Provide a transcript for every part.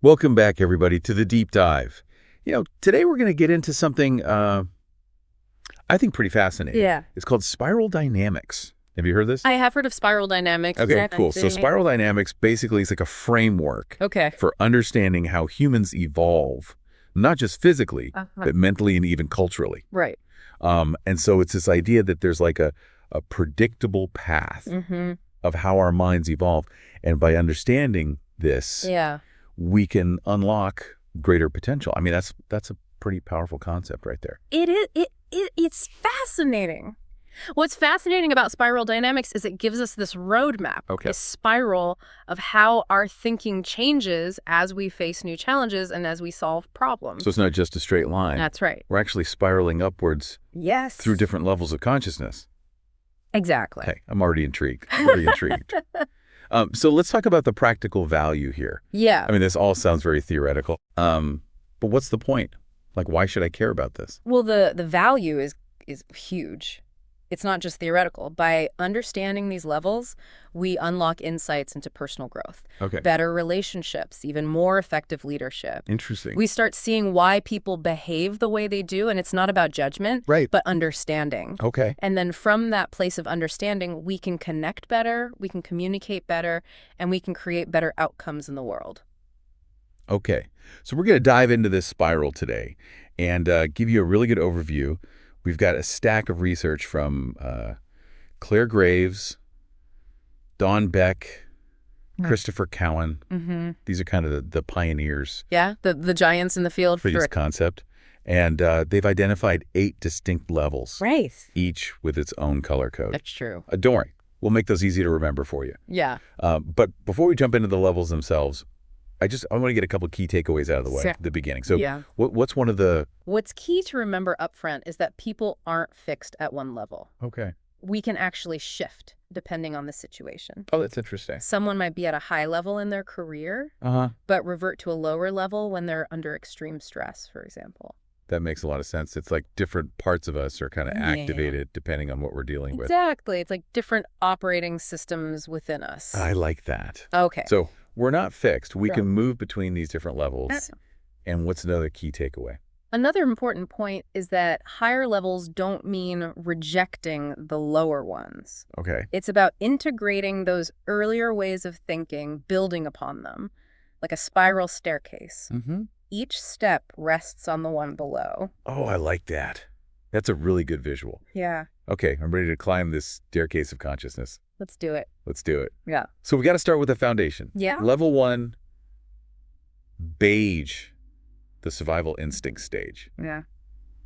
Welcome back, everybody, to the deep dive. Today we're going to get into something I think pretty fascinating. Yeah. It's called spiral dynamics. Have you heard this? I have heard of spiral dynamics. Okay, cool. So spiral dynamics basically is like a framework for understanding how humans evolve, not just physically, but mentally and even culturally. Right. And so it's this idea that there's like a predictable path of how our minds evolve. And by understanding this, we can unlock greater potential. I mean, that's a pretty powerful concept right there. It's fascinating. What's fascinating about spiral dynamics is it gives us this roadmap, a spiral of how our thinking changes as we face new challenges and as we solve problems. So it's not just a straight line. That's right. We're actually spiraling upwards through different levels of consciousness. Exactly. Okay, I'm already intrigued. So let's talk about the practical value here. Yeah. I mean, this all sounds very theoretical. But what's the point? Like, why should I care about this? Well, the value is huge. It's not just theoretical. By understanding these levels, we unlock insights into personal growth, better relationships, even more effective leadership. Interesting. We start seeing why people behave the way they do, and it's not about judgment, but understanding. Okay. And then from that place of understanding, we can connect better, we can communicate better, and we can create better outcomes in the world. Okay. So we're going to dive into this spiral today and give you a really good overview. We've got a stack of research from Claire Graves, Don Beck, Christopher Cowan. These are kind of the pioneers. Yeah, the giants in the field for this concept. And they've identified 8 distinct levels, each with its own color code. That's true. Don't worry. We'll make those easy to remember for you. Yeah. But before we jump into the levels themselves, I want to get a couple of key takeaways out of the way at the beginning. So what's one of the... What's key to remember up front is that people aren't fixed at one level. Okay. We can actually shift depending on the situation. Oh, that's interesting. Someone might be at a high level in their career, but revert to a lower level when they're under extreme stress, for example. That makes a lot of sense. It's like different parts of us are kind of activated depending on what we're dealing with. Exactly. It's like different operating systems within us. I like that. Okay. So we're not fixed. We can move between these different levels. And what's another key takeaway? Another important point is that higher levels don't mean rejecting the lower ones. Okay. It's about integrating those earlier ways of thinking, building upon them, like a spiral staircase. Each step rests on the one below. Oh, I like that. That's a really good visual. Yeah. Okay, I'm ready to climb this staircase of consciousness. Let's do it. Let's do it. Yeah. So we got to start with the foundation. Yeah. Level 1, Beige, the survival instinct stage. Yeah.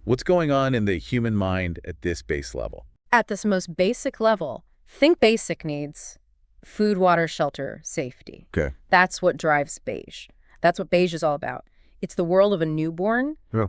What's going on in the human mind at this base level? At this most basic level, think basic needs: food, water, shelter, safety. Okay. That's what drives Beige. That's what Beige is all about. It's the world of a newborn where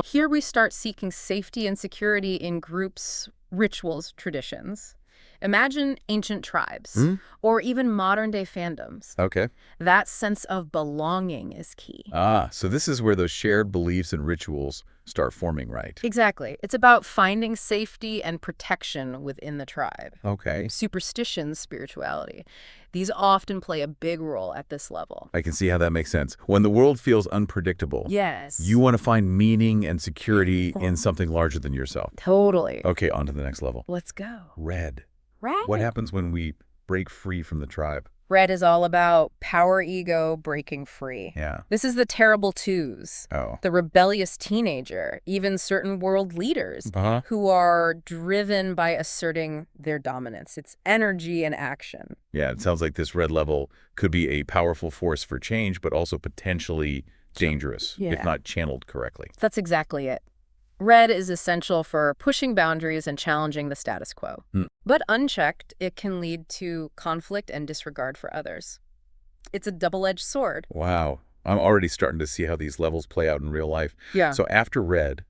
here we start seeking safety and security in groups, rituals, traditions. Imagine ancient tribes or even modern day fandoms. Okay. That sense of belonging is key. So this is where those shared beliefs and rituals start forming, right? Exactly. It's about finding safety and protection within the tribe. Okay. Superstitions, spirituality. These often play a big role at this level. I can see how that makes sense. When the world feels unpredictable, you want to find meaning and security in something larger than yourself. Totally. Okay, on to the next level. Let's go. Red. Red. What happens when we break free from the tribe? Red is all about power ego breaking free. Yeah. This is the terrible twos. Oh. The rebellious teenager, even certain world leaders who are driven by asserting their dominance. It's energy and action. Yeah, it sounds like this red level could be a powerful force for change, but also potentially dangerous if not channeled correctly. That's exactly it. Red is essential for pushing boundaries and challenging the status quo. But unchecked, it can lead to conflict and disregard for others. It's a double-edged sword. Wow. I'm already starting to see how these levels play out in real life. Yeah. So after red,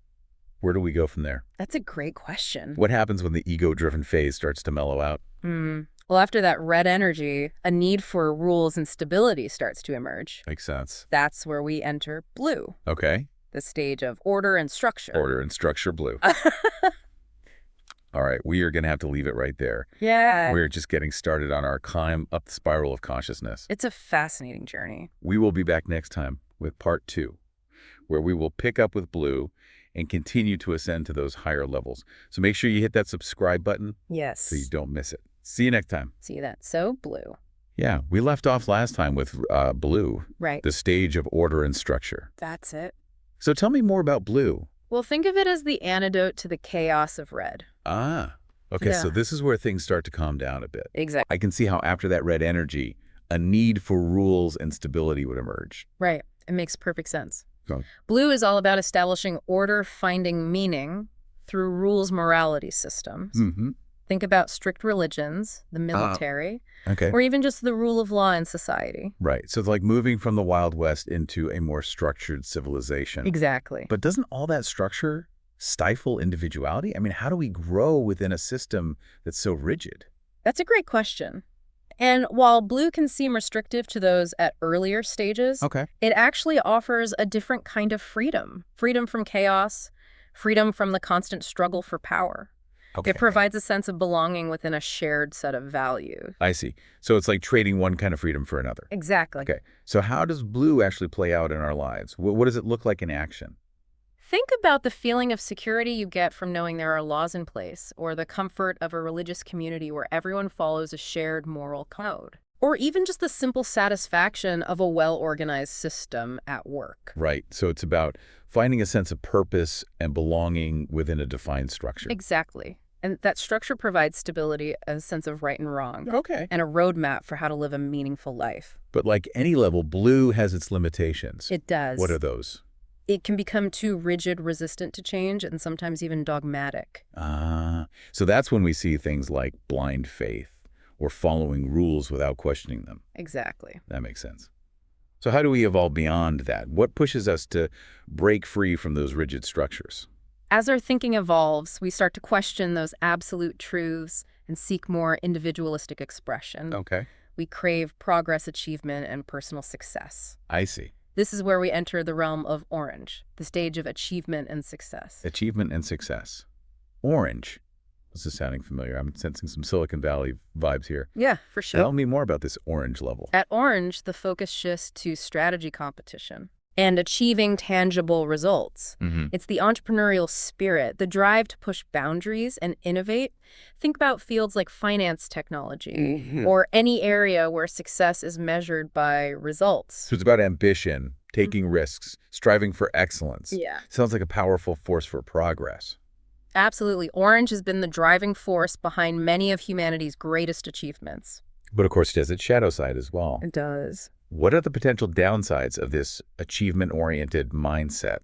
where do we go from there? That's a great question. What happens when the ego-driven phase starts to mellow out? Well, after that red energy, a need for rules and stability starts to emerge. Makes sense. That's where we enter blue. Okay. The stage of order and structure. Order and structure blue. All right, we are going to have to leave it right there. Yeah. We're just getting started on our climb up the spiral of consciousness. It's a fascinating journey. We will be back next time with part 2, where we will pick up with blue and continue to ascend to those higher levels. So make sure you hit that subscribe button Yes. so you don't miss it. See you next time. See that? So blue. Yeah, we left off last time with blue, Right. the stage of order and structure. That's it. So tell me more about blue. Well, think of it as the antidote to the chaos of red. Ah, okay, Yeah. so this is where things start to calm down a bit. Exactly. I can see how after that red energy, a need for rules and stability would emerge. Right. It makes perfect sense. Go. Blue is all about establishing order, finding meaning through rules morality systems. Mm-hmm. Think about strict religions, the military, Okay. or even just the rule of law in society. Right, so it's like moving from the Wild West into a more structured civilization. Exactly. But doesn't all that structure stifle individuality? I mean, how do we grow within a system that's so rigid? That's a great question. And while blue can seem restrictive to those at earlier stages, Okay. it actually offers a different kind of freedom. Freedom from chaos, freedom from the constant struggle for power. Okay. It provides a sense of belonging within a shared set of values. I see. So it's like trading one kind of freedom for another. Exactly. Okay. So how does blue actually play out in our lives? What does it look like in action? Think about the feeling of security you get from knowing there are laws in place, or the comfort of a religious community where everyone follows a shared moral code. Or even just the simple satisfaction of a well-organized system at work. Right. So it's about finding a sense of purpose and belonging within a defined structure. Exactly. And that structure provides stability, a sense of right and wrong, Okay. and a roadmap for how to live a meaningful life. But like any level, blue has its limitations. It does. What are those? It can become too rigid, resistant to change, and sometimes even dogmatic. So that's when we see things like blind faith or following rules without questioning them. Exactly. That makes sense. So how do we evolve beyond that? What pushes us to break free from those rigid structures? As our thinking evolves, we start to question those absolute truths and seek more individualistic expression. Okay. We crave progress, achievement, and personal success. I see. This is where we enter the realm of orange, the stage of achievement and success. Achievement and success. Orange. This is sounding familiar. I'm sensing some Silicon Valley vibes here. Yeah, for sure. Tell me more about this orange level. At orange, the focus shifts to strategy competition and achieving tangible results. Mm-hmm. It's the entrepreneurial spirit, the drive to push boundaries and innovate. Think about fields like finance technology or any area where success is measured by results. So it's about ambition, taking risks, striving for excellence. Yeah. Sounds like a powerful force for progress. Absolutely. Orange has been the driving force behind many of humanity's greatest achievements. But of course, it has its shadow side as well. It does. What are the potential downsides of this achievement-oriented mindset?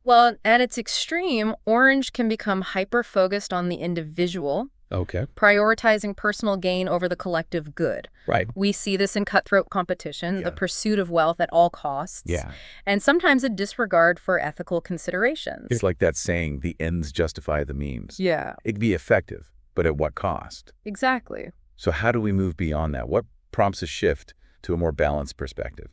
Well, at its extreme, orange can become hyper-focused on the individual, Okay. prioritizing personal gain over the collective good. Right. We see this in cutthroat competition, Yeah. the pursuit of wealth at all costs, Yeah. and sometimes a disregard for ethical considerations. It's like that saying, the ends justify the means. Yeah, It can be effective, but at what cost? exactly. So how do we move beyond that? What prompts a shift to a more balanced perspective?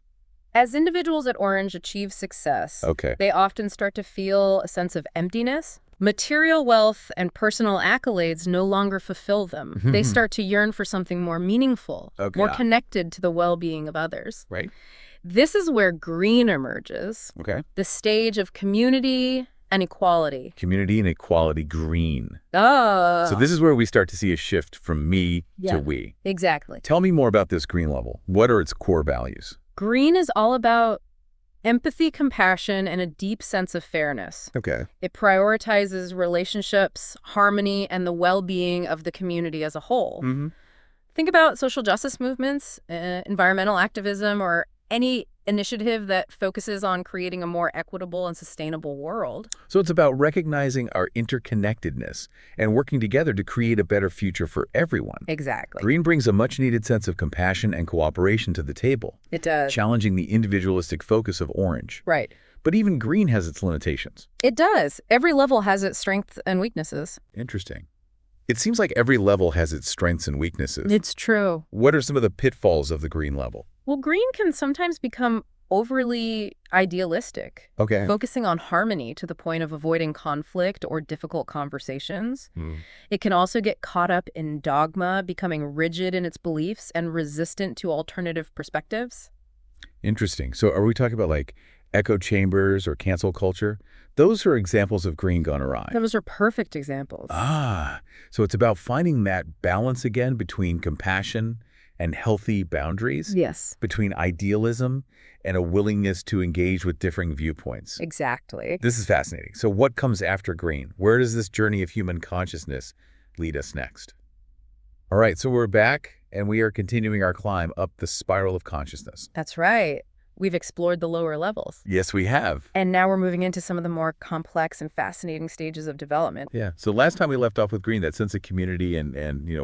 As individuals at Orange achieve success, Okay. they often start to feel a sense of emptiness. Material wealth and personal accolades no longer fulfill them. They start to yearn for something more meaningful, Okay. more connected to the well-being of others. Right. This is where green emerges, Okay. the stage of community and equality. Community and equality, green. Oh. So this is where we start to see a shift from me Yeah. to we. Exactly. Tell me more about this green level. What are its core values? Green is all about empathy, compassion, and a deep sense of fairness. Okay. It prioritizes relationships, harmony, and the well-being of the community as a whole. Mm-hmm. Think about social justice movements, environmental activism, or any initiative that focuses on creating a more equitable and sustainable world. So it's about recognizing our interconnectedness and working together to create a better future for everyone. Exactly. Green brings a much-needed sense of compassion and cooperation to the table, It does. challenging the individualistic focus of orange. Right. But even green has its limitations. It does. Every level has its strengths and weaknesses. Interesting. It seems like every level has its strengths and weaknesses. It's true. What are some of the pitfalls of the green level? Well, green can sometimes become overly idealistic, Okay. focusing on harmony to the point of avoiding conflict or difficult conversations. It can also get caught up in dogma, becoming rigid in its beliefs and resistant to alternative perspectives. Interesting. So are we talking about like echo chambers or cancel culture? Those are examples of green gone awry. Those are perfect examples. Ah, so it's about finding that balance again between compassion and healthy boundaries, Yes, between idealism and a willingness to engage with differing viewpoints. exactly. This is fascinating. So what comes after green? Where does this journey of human consciousness lead us next? All right, so we're back and we are continuing our climb up the spiral of consciousness. That's right. We've explored the lower levels. Yes, we have. And now we're moving into some of the more complex and fascinating stages of development. Yeah. So last time we left off with green, that sense of community and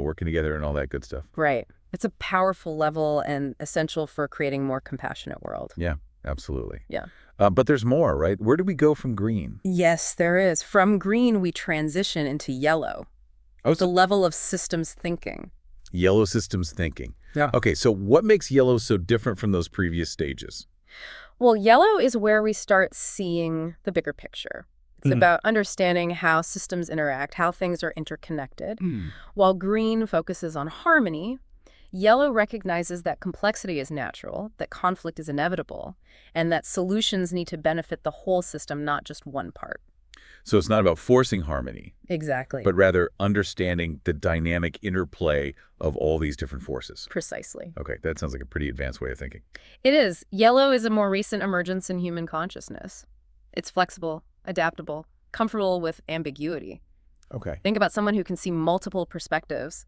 working together and all that good stuff. Right. It's a powerful level and essential for creating a more compassionate world. Yeah, absolutely. Yeah. But there's more, right? Where do we go from green? Yes, there is. From green, we transition into yellow, Oh, the level of systems thinking. yellow systems thinking. Yeah. Okay, so what makes yellow so different from those previous stages? Well, yellow is where we start seeing the bigger picture. It's about understanding how systems interact, how things are interconnected. While green focuses on harmony, yellow recognizes that complexity is natural, that conflict is inevitable, and that solutions need to benefit the whole system, not just one part. So it's not about forcing harmony, Exactly. but rather understanding the dynamic interplay of all these different forces. Precisely. Okay, that sounds like a pretty advanced way of thinking. It is. Yellow is a more recent emergence in human consciousness. It's flexible, adaptable, comfortable with ambiguity. Okay. Think about someone who can see multiple perspectives,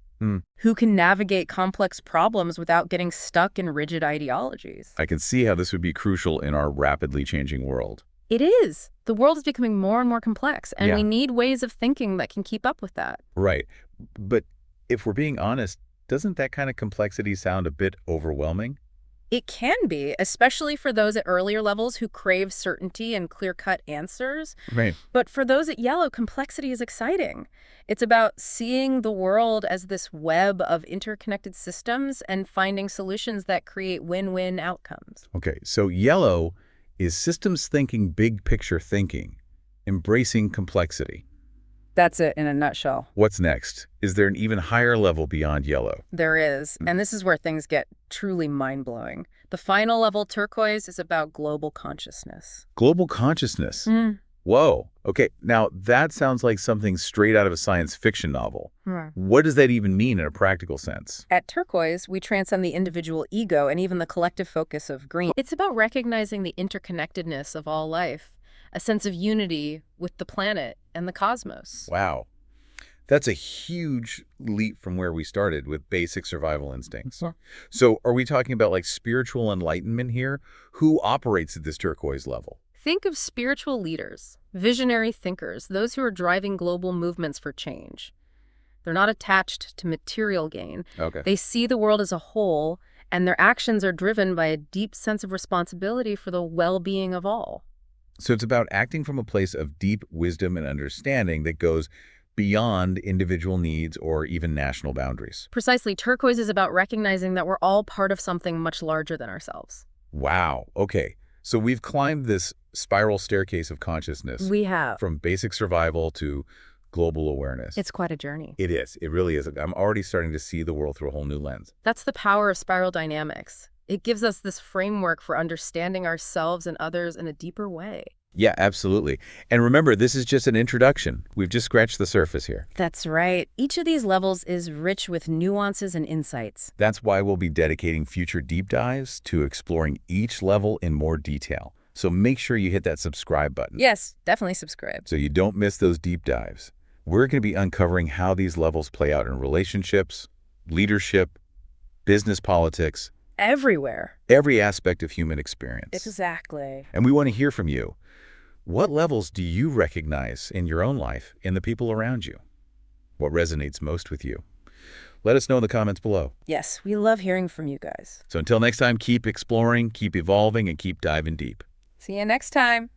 who can navigate complex problems without getting stuck in rigid ideologies. I can see how this would be crucial in our rapidly changing world. It is. The world is becoming more and more complex, and Yeah. we need ways of thinking that can keep up with that. Right. But if we're being honest, doesn't that kind of complexity sound a bit overwhelming? It can be, especially for those at earlier levels who crave certainty and clear-cut answers. Right. But for those at yellow, complexity is exciting. It's about seeing the world as this web of interconnected systems and finding solutions that create win-win outcomes. Okay, so yellow is systems thinking, big picture thinking, embracing complexity. That's it in a nutshell. What's next? Is there an even higher level beyond yellow? There is, and this is where things get truly mind-blowing. The final level, turquoise, is about global consciousness. Global consciousness. Whoa. Okay, now that sounds like something straight out of a science fiction novel. What does that even mean in a practical sense? At turquoise, we transcend the individual ego and even the collective focus of green. It's about recognizing the interconnectedness of all life, a sense of unity with the planet and the cosmos. Wow. That's a huge leap from where we started with basic survival instincts. So are we talking about like spiritual enlightenment here? Who operates at this turquoise level? Think of spiritual leaders, visionary thinkers, those who are driving global movements for change. They're not attached to material gain. Okay. They see the world as a whole, and their actions are driven by a deep sense of responsibility for the well-being of all. So it's about acting from a place of deep wisdom and understanding that goes beyond individual needs or even national boundaries. Precisely, turquoise is about recognizing that we're all part of something much larger than ourselves. Wow. Okay. So we've climbed this spiral staircase of consciousness. We have. From basic survival to global awareness. It's quite a journey. It is. It really is. I'm already starting to see the world through a whole new lens. That's the power of spiral dynamics. It gives us this framework for understanding ourselves and others in a deeper way. Yeah, absolutely. And remember, this is just an introduction. We've just scratched the surface here. That's right. Each of these levels is rich with nuances and insights. That's why we'll be dedicating future deep dives to exploring each level in more detail. So make sure you hit that subscribe button. Yes, definitely subscribe. So you don't miss those deep dives. We're going to be uncovering how these levels play out in relationships, leadership, business politics, Everywhere. every aspect of human experience. Exactly. And we want to hear from you. What levels do you recognize in your own life, in the people around you? What resonates most with you? Let us know in the comments below. Yes, we love hearing from you guys. So until next time, keep exploring, keep evolving, and keep diving deep. See you next time.